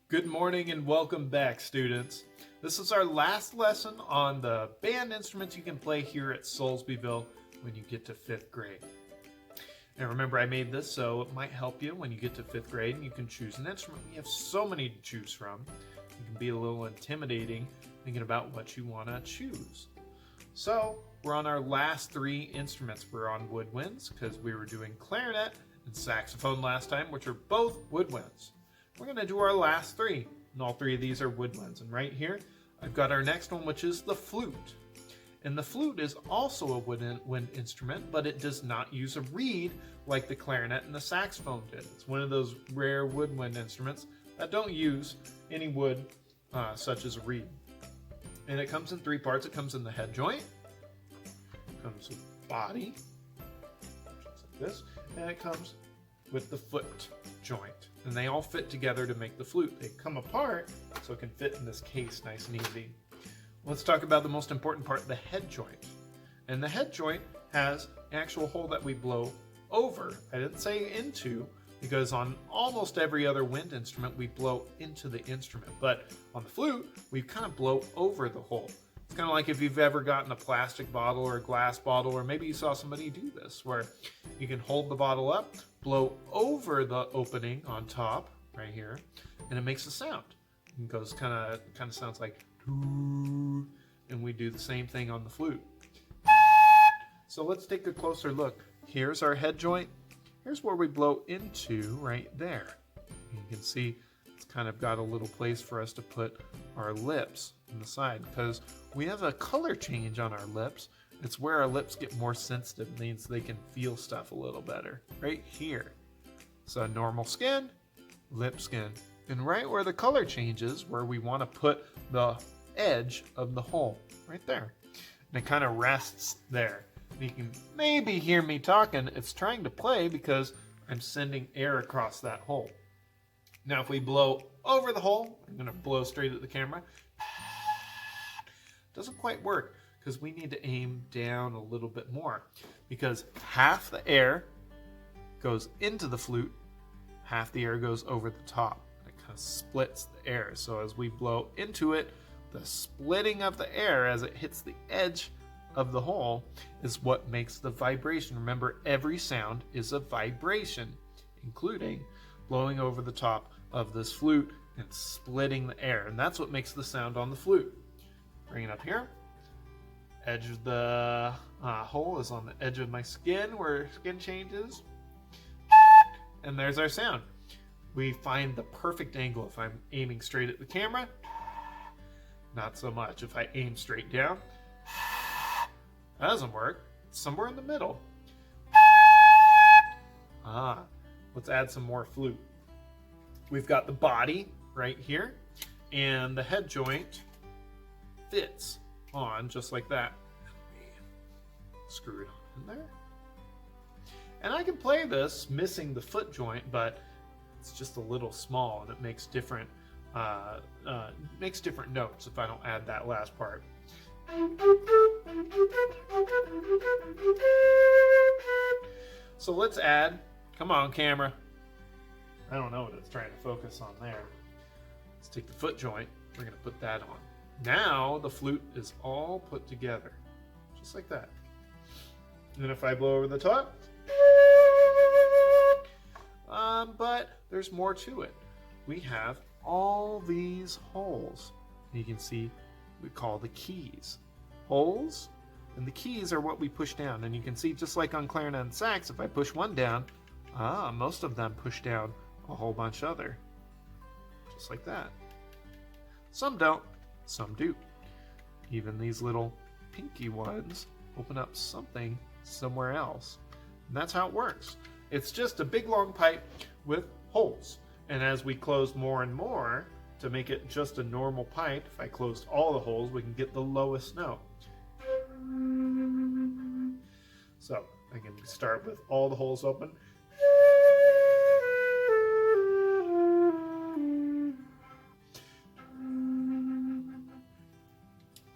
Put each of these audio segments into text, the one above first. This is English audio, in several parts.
Good morning and welcome back, students. This is our last lesson on the band instruments you can play here at Soulsbyville when you get to 5th grade. And remember, I made this so it might help you when you get to 5th grade and you can choose an instrument. We have so many to choose from. It can be a little intimidating thinking about what you want to choose. So we're on our last 3 instruments. We're on woodwinds because we were doing clarinet and saxophone last time, which are both woodwinds. We're going to do our last 3, and all 3 of these are woodwinds. And right here, I've got our next one, which is the flute. And the flute is also a woodwind instrument, but it does not use a reed like the clarinet and the saxophone did. It's one of those rare woodwind instruments that don't use any wood such as a reed. And it comes in 3 parts. It comes in the head joint, it comes with body, just like this, and it comes with the foot joint. And they all fit together to make the flute. They come apart so it can fit in this case nice and easy. Let's talk about the most important part, the head joint. And the head joint has an actual hole that we blow over. I didn't say into, because on almost every other wind instrument we blow into the instrument. But on the flute, we kind of blow over the hole. It's kind of like if you've ever gotten a plastic bottle or a glass bottle, or maybe you saw somebody do this, where you can hold the bottle up, blow over the opening on top, right here, and it makes a sound. It goes kind of sounds like, and we do the same thing on the flute. So let's take a closer look. Here's our head joint. Here's where we blow into right there. You can see it's kind of got a little place for us to put our lips on the side because we have a color change on our lips. It's where our lips get more sensitive. It means they can feel stuff a little better right here. So normal skin, lip skin, and right where the color changes, where we want to put the edge of the hole, right there. And it kind of rests there. You can maybe hear me talking. It's trying to play because I'm sending air across that hole. Now if we blow over the hole, I'm going to blow straight at the camera. Doesn't quite work because we need to aim down a little bit more, because half the air goes into the flute, half the air goes over the top. It kind of splits the air. So as we blow into it, the splitting of the air as it hits the edge of the hole is what makes the vibration. Remember, every sound is a vibration, including blowing over the top of this flute and splitting the air. And that's what makes the sound on the flute. Bring it up here. Edge of the hole is on the edge of my skin where skin changes. And there's our sound. We find the perfect angle if I'm aiming straight at the camera. Not so much if I aim straight down. That doesn't work. It's somewhere in the middle. Let's add some more flute. We've got the body right here, and the head joint fits on just like that. Screw it on in there. And I can play this missing the foot joint, but it's just a little small and it makes different notes if I don't add that last part. So let's add, come on camera. I don't know what it's trying to focus on there. Let's take the foot joint. We're going to put that on. Now the flute is all put together, just like that. And then if I blow over the top, but there's more to it. We have all these holes. You can see we call the keys. Holes, and the keys are what we push down. And you can see, just like on clarinet and sax, if I push one down, most of them push down a whole bunch other. Just like that. Some don't, some do. Even these little pinky ones open up something somewhere else. And that's how it works. It's just a big long pipe with holes. And as we close more and more to make it just a normal pipe, if I closed all the holes, we can get the lowest note. So I can start with all the holes open.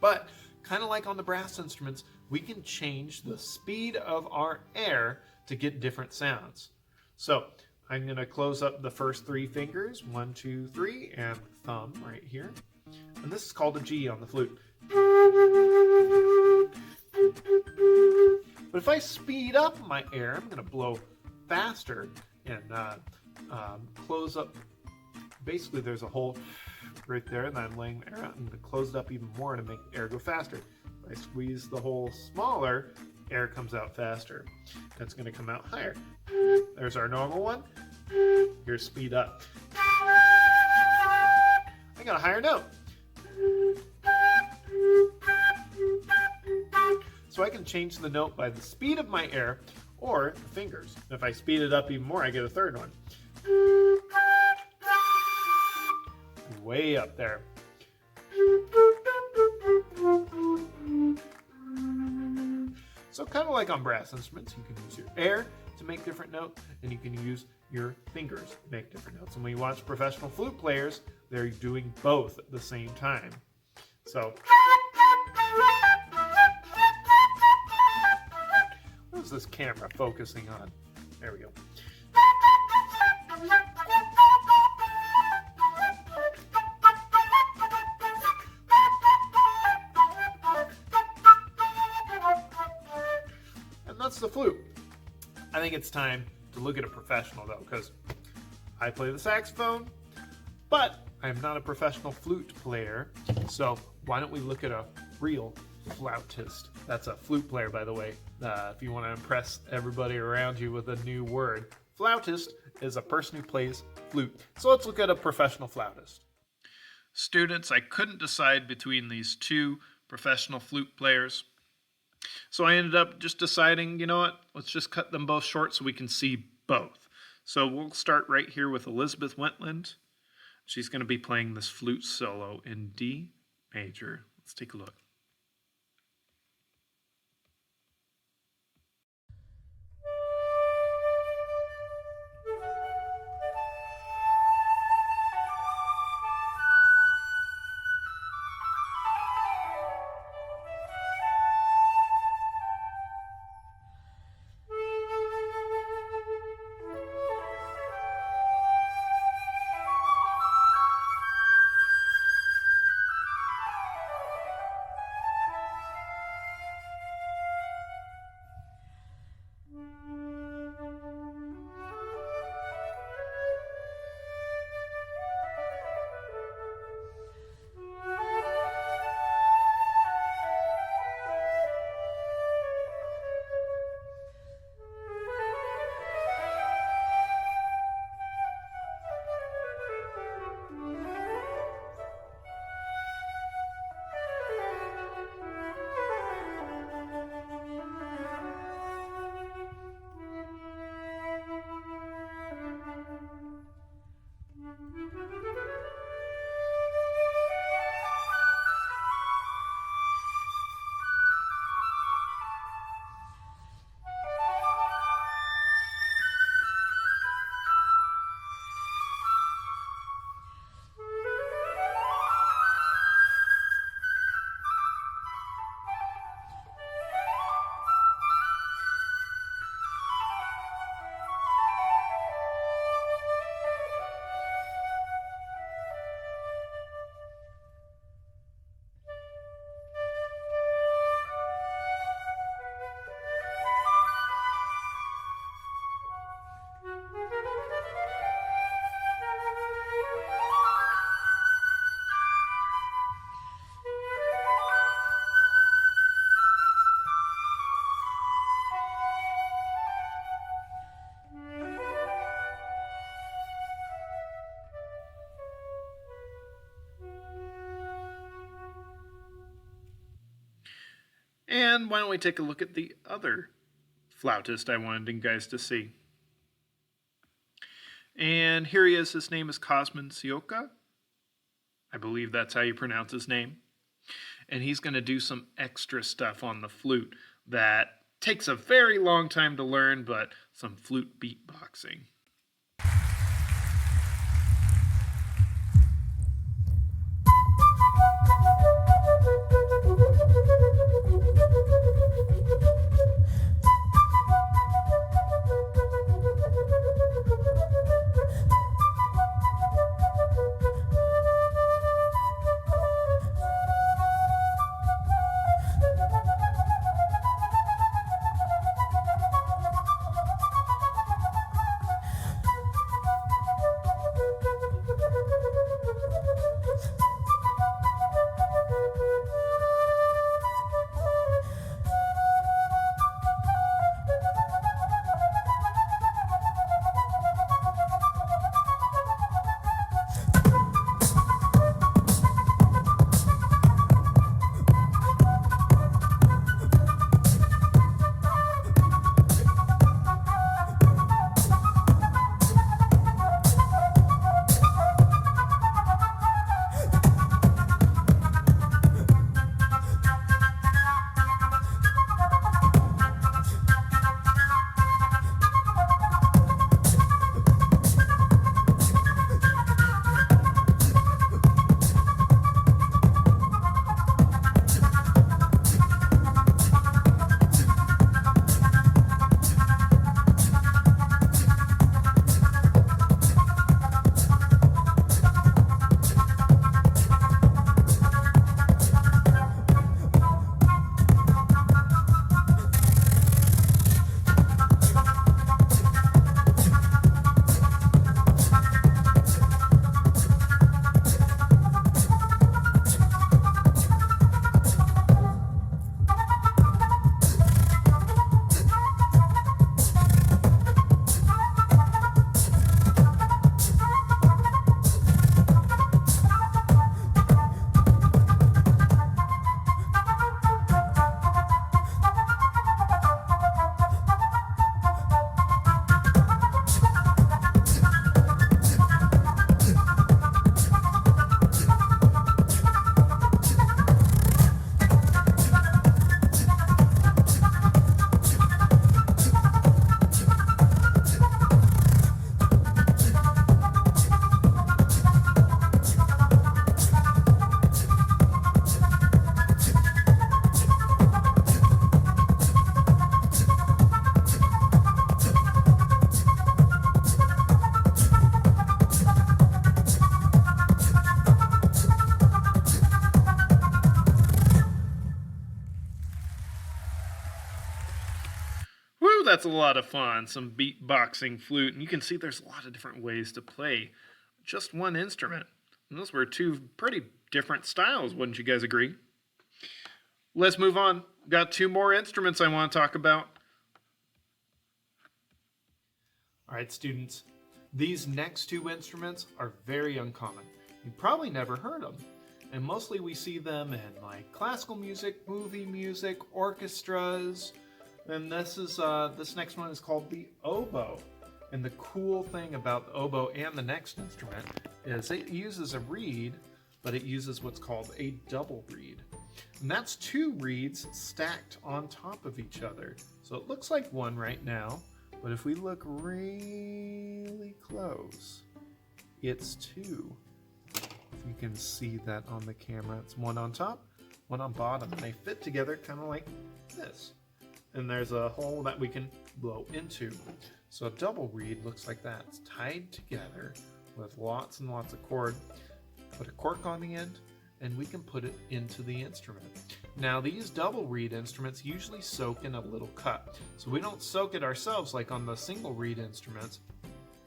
But kind of like on the brass instruments, we can change the speed of our air to get different sounds. So I'm going to close up the first 3 fingers, 1, 2, 3, and thumb right here. And this is called a G on the flute. But if I speed up my air, I'm going to blow faster and close up. Basically, there's a hole right there, and I'm laying the air out, and to close it up even more to make air go faster. If I squeeze the hole smaller, air comes out faster. That's going to come out higher. There's our normal one. Here's speed up. I got a higher note. So I can change the note by the speed of my air or the fingers. If I speed it up even more, I get a third one. Way up there. So kind of like on brass instruments, you can use your air to make different notes, and you can use your fingers to make different notes. And when you watch professional flute players, they're doing both at the same time. So what is this camera focusing on? There we go. That's the flute. I think it's time to look at a professional though, because I play the saxophone, but I'm not a professional flute player. So why don't we look at a real flautist? That's a flute player, by the way, if you want to impress everybody around you with a new word. Flautist is a person who plays flute. So let's look at a professional flautist. Students, I couldn't decide between these 2 professional flute players. So I ended up just deciding, you know what, let's just cut them both short so we can see both. So we'll start right here with Elizabeth Wentland. She's going to be playing this flute solo in D major. Let's take a look. And why don't we take a look at the other flautist I wanted you guys to see. And here he is. His name is Cosmin Sioka. I believe that's how you pronounce his name. And he's going to do some extra stuff on the flute that takes a very long time to learn, but some flute beatboxing. that's a lot of fun, some beatboxing flute, and you can see there's a lot of different ways to play just one instrument. And those were two pretty different styles, wouldn't you guys agree? Let's move on. Got two more instruments I want to talk about. All right, students, these next two instruments are very uncommon. You probably never heard them, and mostly we see them in like classical music, movie music, orchestras, and this next one is called the oboe. And the cool thing about the oboe and the next instrument is it uses a reed, but it uses what's called a double reed. And that's two reeds stacked on top of each other. So it looks like one right now, but if we look really close, it's two. If you can see that on the camera, it's one on top, one on bottom, and they fit together kind of like this. And there's a hole that we can blow into. So a double reed looks like that. It's tied together with lots and lots of cord. Put a cork on the end, and we can put it into the instrument. Now these double reed instruments usually soak in a little cup. So we don't soak it ourselves like on the single reed instruments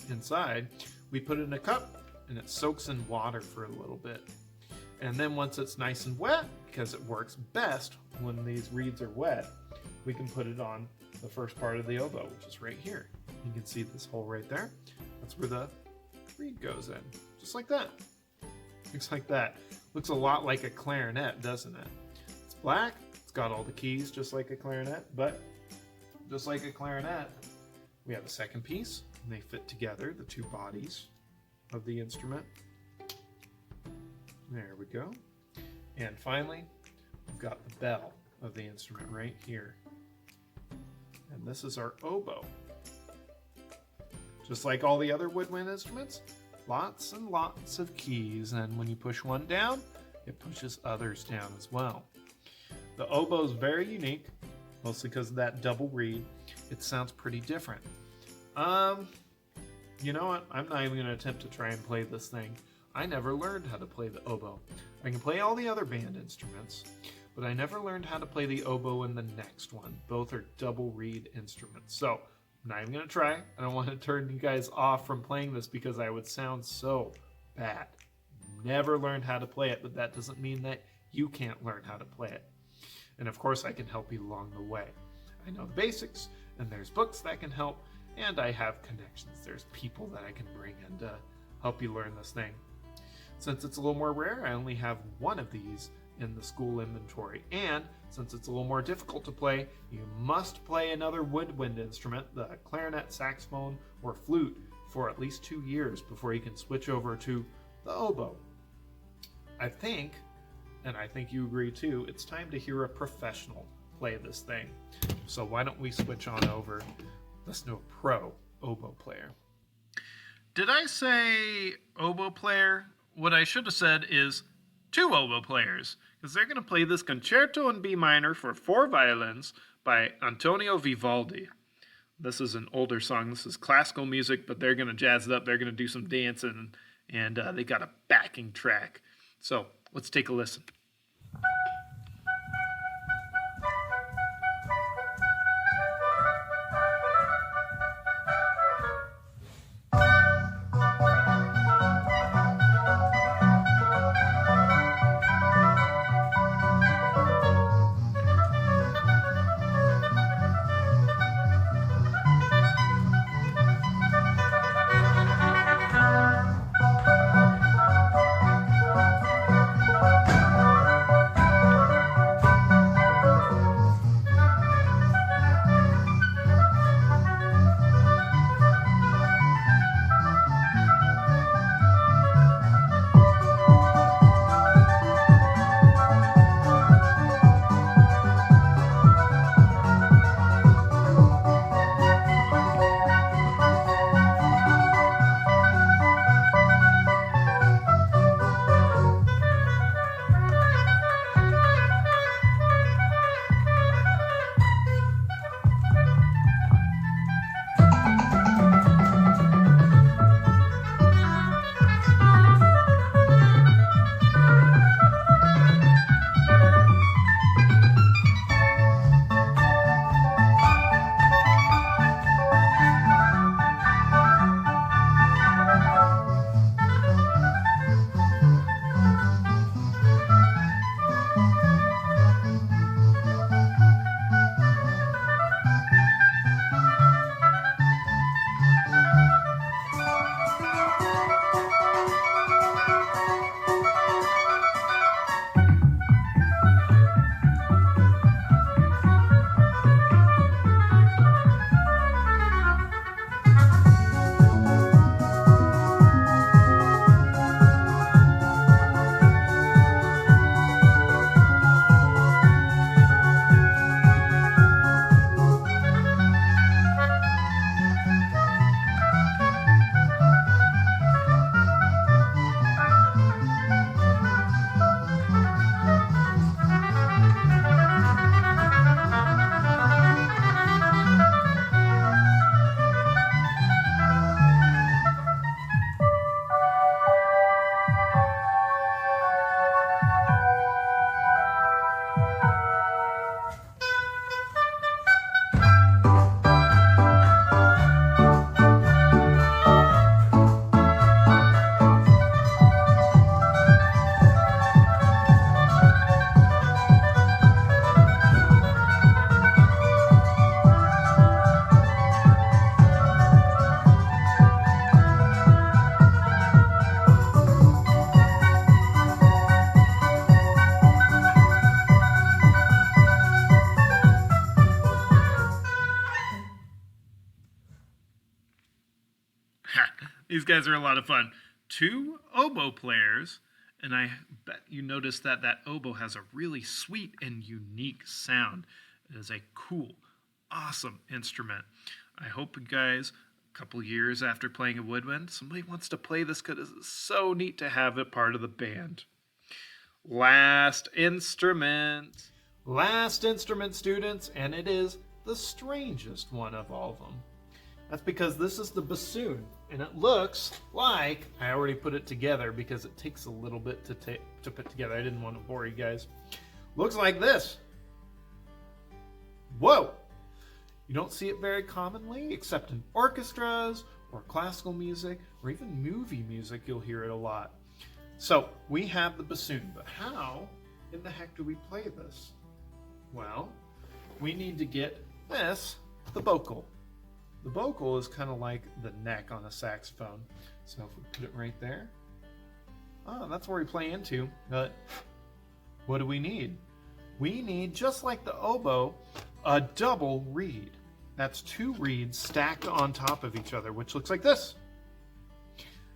inside. We put it in a cup, and it soaks in water for a little bit. And then once it's nice and wet, because it works best when these reeds are wet, we can put it on the first part of the oboe, which is right here. You can see this hole right there. That's where the reed goes in, just like that. Looks like that. Looks a lot like a clarinet, doesn't it? It's black, it's got all the keys just like a clarinet, but just like a clarinet, we have a second piece, and they fit together, the two bodies of the instrument. There we go. And finally, we've got the bell of the instrument right here. And this is our oboe. Just like all the other woodwind instruments, lots and lots of keys, and when you push one down, it pushes others down as well. The oboe is very unique, mostly because of that double reed. It sounds pretty different. You know what? I'm not even going to attempt to try and play this thing. I never learned how to play the oboe. I can play all the other band instruments, but I never learned how to play the oboe in the next one. Both are double reed instruments. So I'm not even going to try. I don't want to turn you guys off from playing this because I would sound so bad. Never learned how to play it, but that doesn't mean that you can't learn how to play it. And of course I can help you along the way. I know the basics, and there's books that can help, and I have connections. There's people that I can bring in to help you learn this thing. Since it's a little more rare, I only have one of these in the school inventory. And since it's a little more difficult to play, you must play another woodwind instrument, the clarinet, saxophone, or flute, for at least 2 years before you can switch over to the oboe. I think, and I think you agree too, it's time to hear a professional play this thing. So why don't we switch on over, listen to a pro oboe player. Did I say oboe player? What I should have said is 2 oboe players, because they're going to play this concerto in B minor for 4 violins by Antonio Vivaldi. This is an older song. This is classical music, but they're going to jazz it up. They're going to do some dancing, and they got a backing track. So let's take a listen. These guys are a lot of fun. 2 oboe players, and I bet you noticed that that oboe has a really sweet and unique sound. It is a cool, awesome instrument. I hope you guys, a couple years after playing a woodwind, somebody wants to play this because it's so neat to have it part of the band. Last instrument. Last instrument, students, and it is the strangest one of all of them. That's because this is the bassoon, and it looks like, I already put it together because it takes a little bit to put together. I didn't want to bore you guys. Looks like this. Whoa! You don't see it very commonly, except in orchestras or classical music or even movie music. You'll hear it a lot. So we have the bassoon, but how in the heck do we play this? Well, we need to get this, the bocal. The bocal is kind of like the neck on a saxophone. So if we put it right there, that's where we play into. But what do we need? We need, just like the oboe, a double reed. That's 2 reeds stacked on top of each other, which looks like this.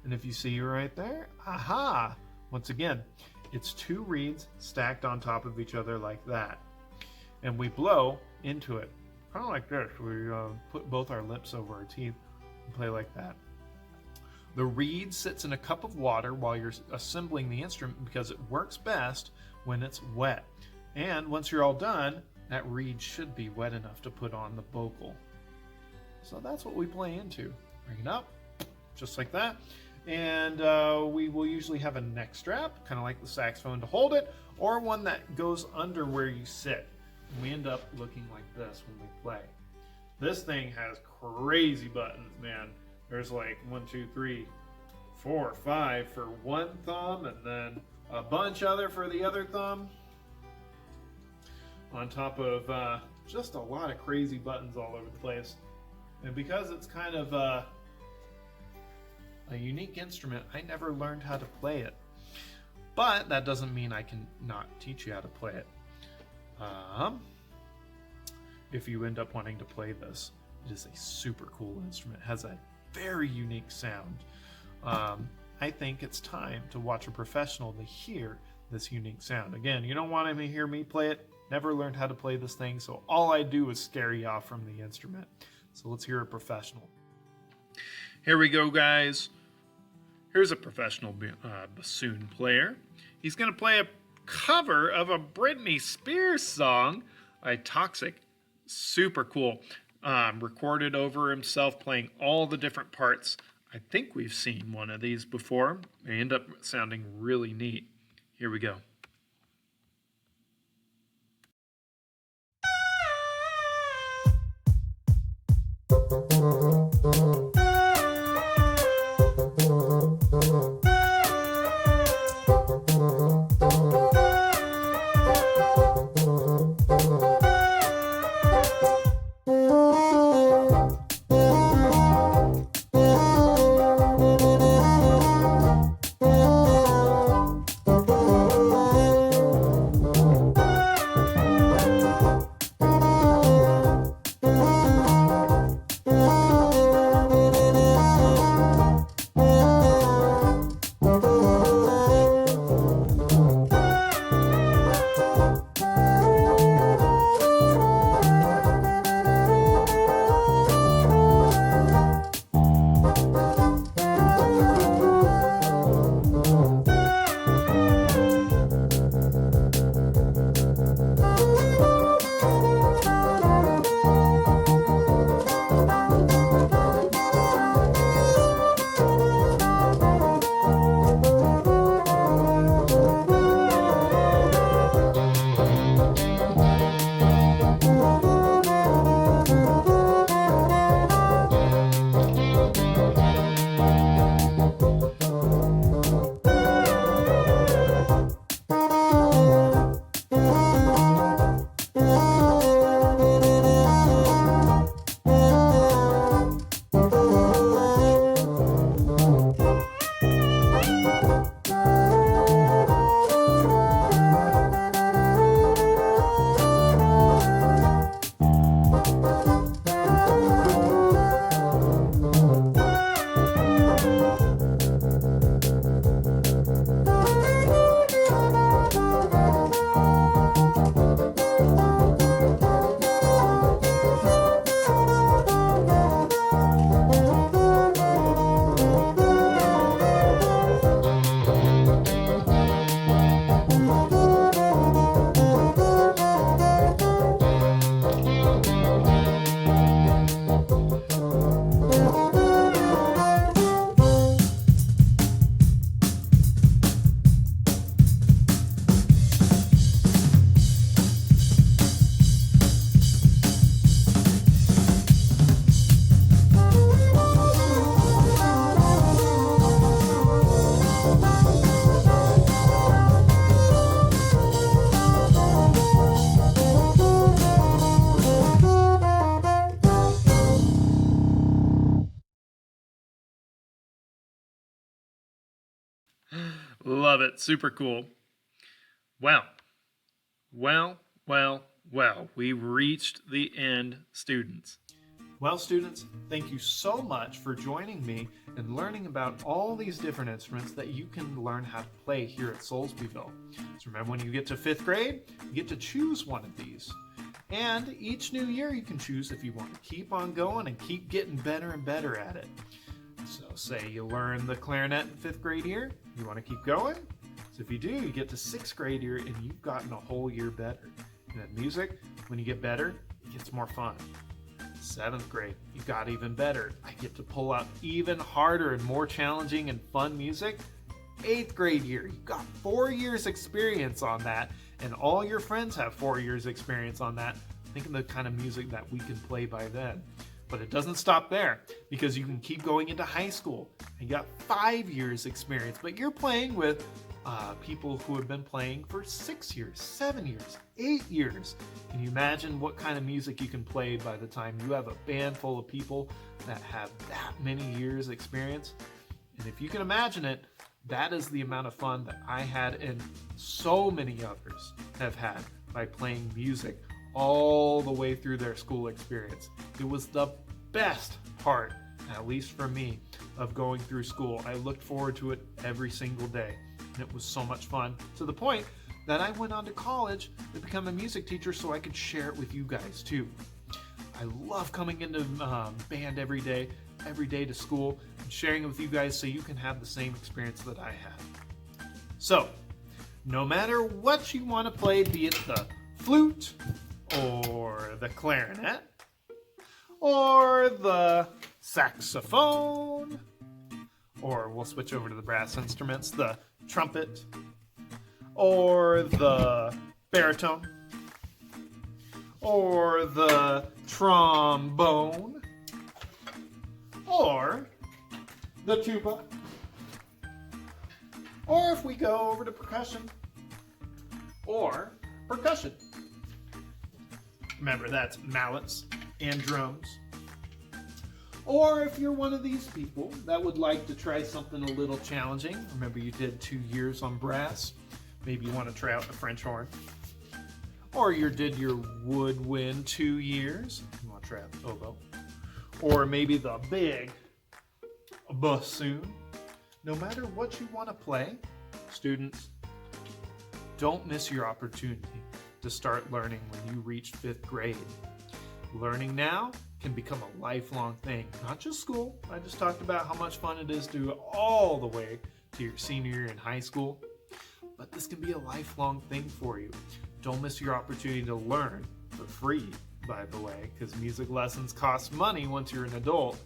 And if you see right there, aha! Once again, it's 2 reeds stacked on top of each other like that. And we blow into it. Kind of like this. We put both our lips over our teeth and play like that. The reed sits in a cup of water while you're assembling the instrument because it works best when it's wet. And once you're all done, that reed should be wet enough to put on the bocal. So that's what we play into. Bring it up, just like that. And we will usually have a neck strap, kind of like the saxophone, to hold it, or one that goes under where you sit. And we end up looking like this when we play. This thing has crazy buttons, man. There's like 1, 2, 3, 4, 5 for one thumb, and then a bunch other for the other thumb. On top of just a lot of crazy buttons all over the place. And because it's kind of a unique instrument, I never learned how to play it. But that doesn't mean I can not teach you how to play it. If you end up wanting to play this, it is a super cool instrument. It has a very unique sound. I think it's time to watch a professional to hear this unique sound. Again, you don't want to hear me play it. Never learned how to play this thing, so all I do is scare you off from the instrument. So let's hear a professional. Here we go, guys. Here's a professional bassoon player. He's going to play a cover of a Britney Spears song, Toxic. Super cool. Recorded over himself playing all the different parts. I think we've seen one of these before. They end up sounding really neat. Here we go. Love it. Super cool. Well, we've reached the end, students. Well, students, thank you so much for joining me and learning about all these different instruments that you can learn how to play here at Soulsbyville. So remember, when you get to 5th grade, you get to choose one of these. And each new year you can choose if you want to keep on going and keep getting better and better at it. So say you learn the clarinet in 5th grade year, you want to keep going? So if you do, you get to 6th grade year and you've gotten a whole year better. And in music, when you get better, it gets more fun. 7th grade, you got even better. I get to pull out even harder and more challenging and fun music. 8th grade year, you got 4 years experience on that, and all your friends have 4 years experience on that. Think of the kind of music that we can play by then. But it doesn't stop there, because you can keep going into high school. And you got 5 years experience, but you're playing with people who have been playing for 6 years, 7 years, 8 years. Can you imagine what kind of music you can play by the time you have a band full of people that have that many years experience? And if you can imagine it, that is the amount of fun that I had and so many others have had by playing music all the way through their school experience. It was the best part, at least for me, of going through school. I looked forward to it every single day. And it was so much fun, to the point that I went on to college to become a music teacher so I could share it with you guys too. I love coming into band every day to school, and sharing it with you guys so you can have the same experience that I had. So, no matter what you want to play, be it the flute, or the clarinet, or the saxophone, or we'll switch over to the brass instruments, the trumpet, or the baritone, or the trombone, or the tuba, or if we go over to percussion, or percussion. Remember, that's mallets and drums. Or if you're one of these people that would like to try something a little challenging, remember you did 2 years on brass, maybe you want to try out the French horn. Or you did your woodwind 2 years, you want to try out the oboe. Or maybe the big bassoon. No matter what you want to play, students, don't miss your opportunity to start learning when you reach 5th grade. Learning now can become a lifelong thing, not just school. I just talked about how much fun it is to do it all the way to your senior year in high school, but this can be a lifelong thing for you. Don't miss your opportunity to learn for free, by the way, because music lessons cost money once you're an adult.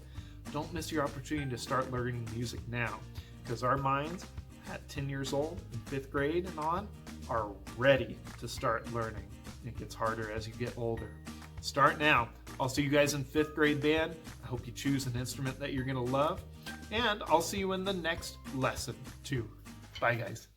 Don't miss your opportunity to start learning music now, because our minds at 10 years old, in 5th grade and on, are ready to start learning. It gets harder as you get older. Start now. I'll see you guys in 5th grade band. I hope you choose an instrument that you're going to love. And I'll see you in the next lesson too. Bye, guys.